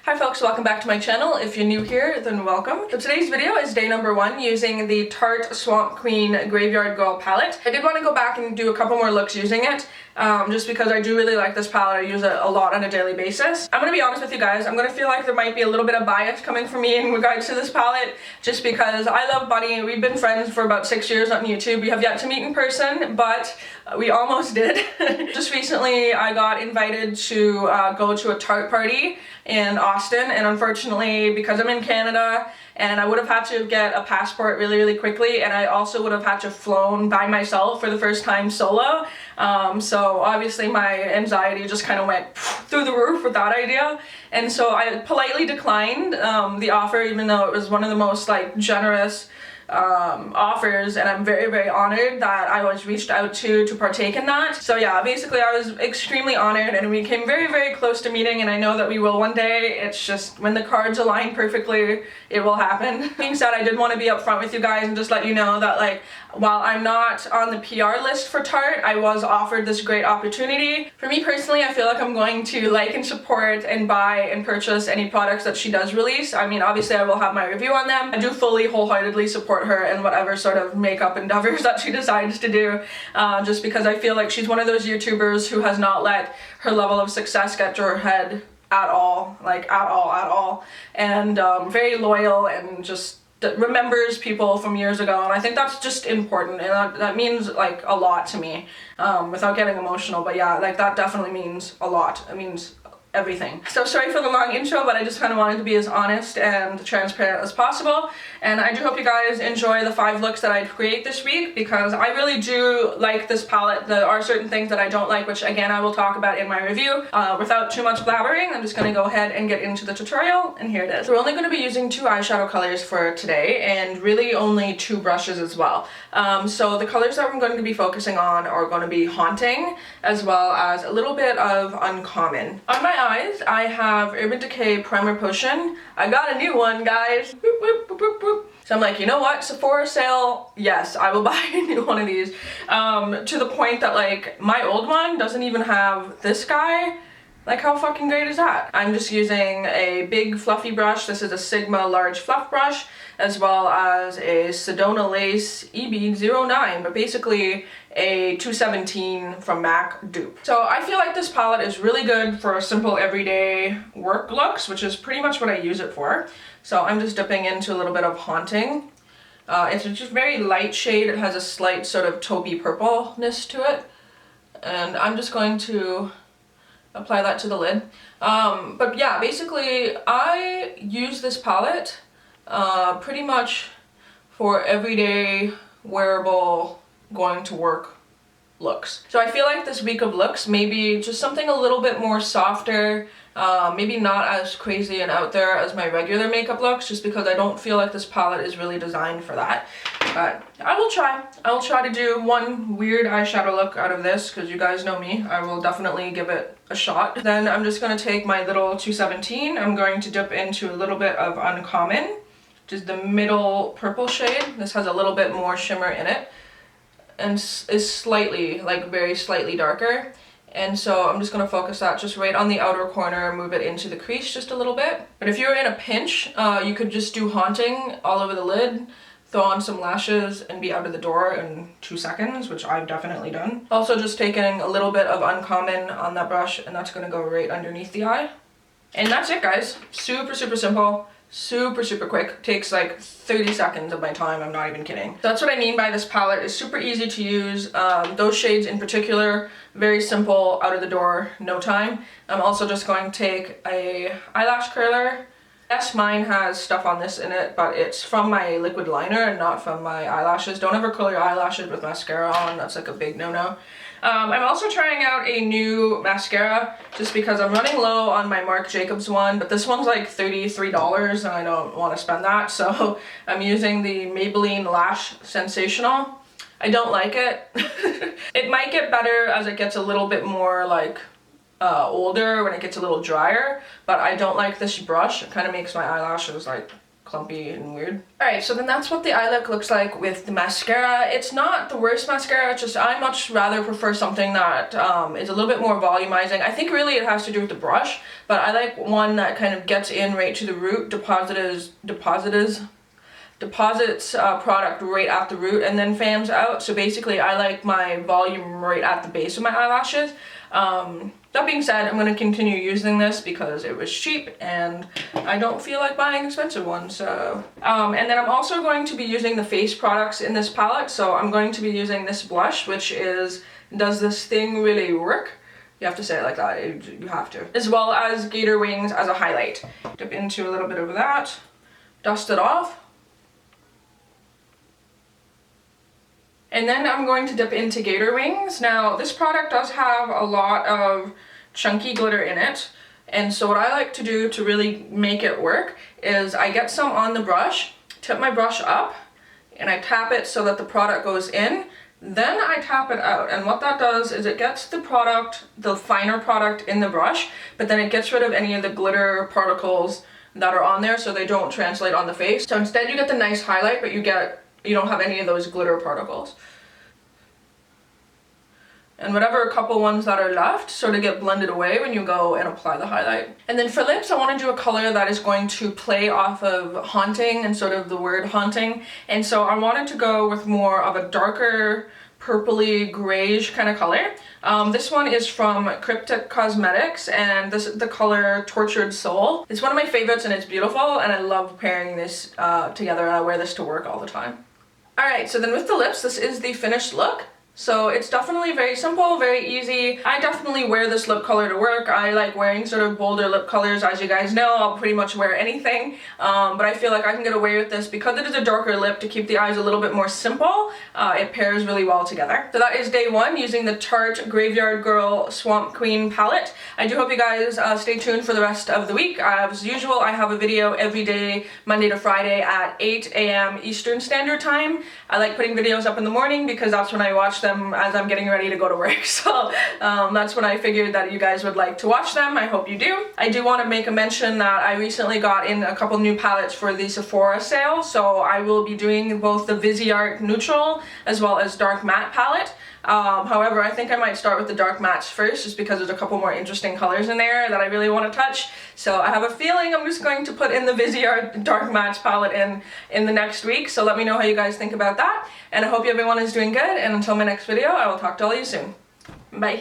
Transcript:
Hi folks, welcome back to my channel. If you're new here, then welcome. So today's video is day number 1 using the Tarte Swamp Queen Graveyard Girl palette. I did want to go back and do a couple more looks using it, just because I do really like this palette. I use it a lot on a daily basis. I'm going to be honest with you guys, I'm going to feel like there might be a little bit of bias coming from me in regards to this palette, just because I love Bunny. We've been friends for about 6 years on YouTube. We have yet to meet in person, but we almost did. Just recently I got invited to go to a Tarte party in Austin, and unfortunately, because I'm in Canada and I would have had to get a passport really quickly, and I also would have had to flown by myself for the first time solo, so obviously my anxiety just kind of went through the roof with that idea, and so I politely declined the offer, even though it was one of the most generous offers, and I'm very honored that I was reached out to partake in that. So yeah, basically I was extremely honored, and we came very close to meeting, and I know that we will one day. It's just when the cards align perfectly, it will happen. Being said, I did want to be upfront with you guys and just let you know that while I'm not on the PR list for Tarte, I was offered this great opportunity. For me personally, I feel like I'm going to like and support and buy and purchase any products that she does release. I mean, obviously I will have my review on them. I do fully wholeheartedly support her in whatever sort of makeup endeavors that she decides to do, just because I feel like she's one of those YouTubers who has not let her level of success get to her head at all, at all, and very loyal and just remembers people from years ago, and I think that's just important, and that means a lot to me, without getting emotional, but yeah, that definitely means a lot. It means everything. So sorry for the long intro, but I just kind of wanted to be as honest and transparent as possible, and I do hope you guys enjoy the 5 looks that I create this week, because I really do like this palette. There are certain things that I don't like, which again I will talk about in my review. Without too much blabbering, I'm just going to go ahead and get into the tutorial, and here it is. We're only going to be using 2 eyeshadow colors for today, and really only 2 brushes as well. So the colors that I'm going to be focusing on are going to be Haunting, as well as a little bit of Uncommon. On my eyes, I have Urban Decay Primer Potion. I got a new one, guys. Boop, boop, boop, boop, boop. So I'm like, you know what, Sephora sale, yes, I will buy a new one of these. To the point that my old one doesn't even have this guy. How fucking great is that? I'm just using a big fluffy brush. This is a Sigma large fluff brush, as well as a Sedona Lace EB09, but basically a 217 from MAC dupe. So I feel like this palette is really good for simple everyday work looks, which is pretty much what I use it for. So I'm just dipping into a little bit of Haunting. It's just very light shade. It has a slight sort of taupey purpleness to it. And I'm just going to apply that to the lid. But yeah, basically I use this palette pretty much for everyday wearable going to work looks. So I feel like this week of looks, maybe just something a little bit more softer, maybe not as crazy and out there as my regular makeup looks, just because I don't feel like this palette is really designed for that. But I will try. I'll try to do one weird eyeshadow look out of this, because you guys know me. I will definitely give it a shot. Then I'm just going to take my little 217. I'm going to dip into a little bit of Uncommon, which is the middle purple shade. This has a little bit more shimmer in it, and is slightly, very slightly darker. And so I'm just going to focus that just right on the outer corner, move it into the crease just a little bit. But if you're in a pinch, you could just do Haunting all over the lid, throw on some lashes, and be out of the door in 2 seconds, which I've definitely done. Also just taking a little bit of Uncommon on that brush, and that's going to go right underneath the eye. And that's it, guys. Super simple. Super quick. Takes 30 seconds of my time, I'm not even kidding. So that's what I mean by this palette. It's super easy to use. Those shades in particular, very simple, out of the door, no time. I'm also just going to take a eyelash curler. Yes, mine has stuff on this in it, but it's from my liquid liner and not from my eyelashes. Don't ever curl your eyelashes with mascara on. That's a big no-no. I'm also trying out a new mascara, just because I'm running low on my Marc Jacobs one, but this one's $33 and I don't want to spend that, so I'm using the Maybelline Lash Sensational. I don't like it. It might get better as it gets a little bit more older, when it gets a little drier, but I don't like this brush. It kind of makes my eyelashes clumpy and weird. Alright, so then that's what the eye look looks like with the mascara. It's not the worst mascara, it's just I much rather prefer something that is a little bit more volumizing. I think really it has to do with the brush, but I like one that kind of gets in right to the root, deposits product right at the root and then fans out. So basically I like my volume right at the base of my eyelashes. That being said, I'm going to continue using this because it was cheap and I don't feel like buying expensive ones. So, and then I'm also going to be using the face products in this palette. So I'm going to be using this blush, which is Does This Thing Really Work? You have to say it like that, you have to. As well as Gator Wings as a highlight. Dip into a little bit of that, dust it off. And then I'm going to dip into Gator Wings. Now, this product does have a lot of chunky glitter in it. And so what I like to do to really make it work is I get some on the brush, tip my brush up, and I tap it so that the product goes in. Then I tap it out. And what that does is it gets the product, the finer product in the brush, but then it gets rid of any of the glitter particles that are on there so they don't translate on the face. So instead you get the nice highlight, but you don't have any of those glitter particles. And whatever couple ones that are left sort of get blended away when you go and apply the highlight. And then for lips, I want to do a color that is going to play off of haunting and sort of the word haunting. And so I wanted to go with more of a darker purpley grayish kind of color. This one is from Cryptic Cosmetics and this is the color Tortured Soul. It's one of my favorites and it's beautiful and I love pairing this together and I wear this to work all the time. Alright, so then with the lips, this is the finished look. So it's definitely very simple, very easy. I definitely wear this lip color to work. I like wearing sort of bolder lip colors. As you guys know, I'll pretty much wear anything. But I feel like I can get away with this because it is a darker lip to keep the eyes a little bit more simple. It pairs really well together. So that is day one using the Tarte Graveyard Girl Swamp Queen palette. I do hope you guys stay tuned for the rest of the week. As usual, I have a video every day, Monday to Friday at 8 a.m. Eastern Standard Time. I like putting videos up in the morning because that's when I watch them as I'm getting ready to go to work. So that's when I figured that you guys would like to watch them. I hope you do. I do want to make a mention that I recently got in a couple new palettes for the Sephora sale. So I will be doing both the Viseart Neutral as well as Dark Matte palette. However, I think I might start with the dark mattes first just because there's a couple more interesting colors in there that I really want to touch. So I have a feeling I'm just going to put in the Viseart Dark Mattes palette in the next week. So let me know how you guys think about that. And I hope everyone is doing good. And until my next video, I will talk to all of you soon. Bye.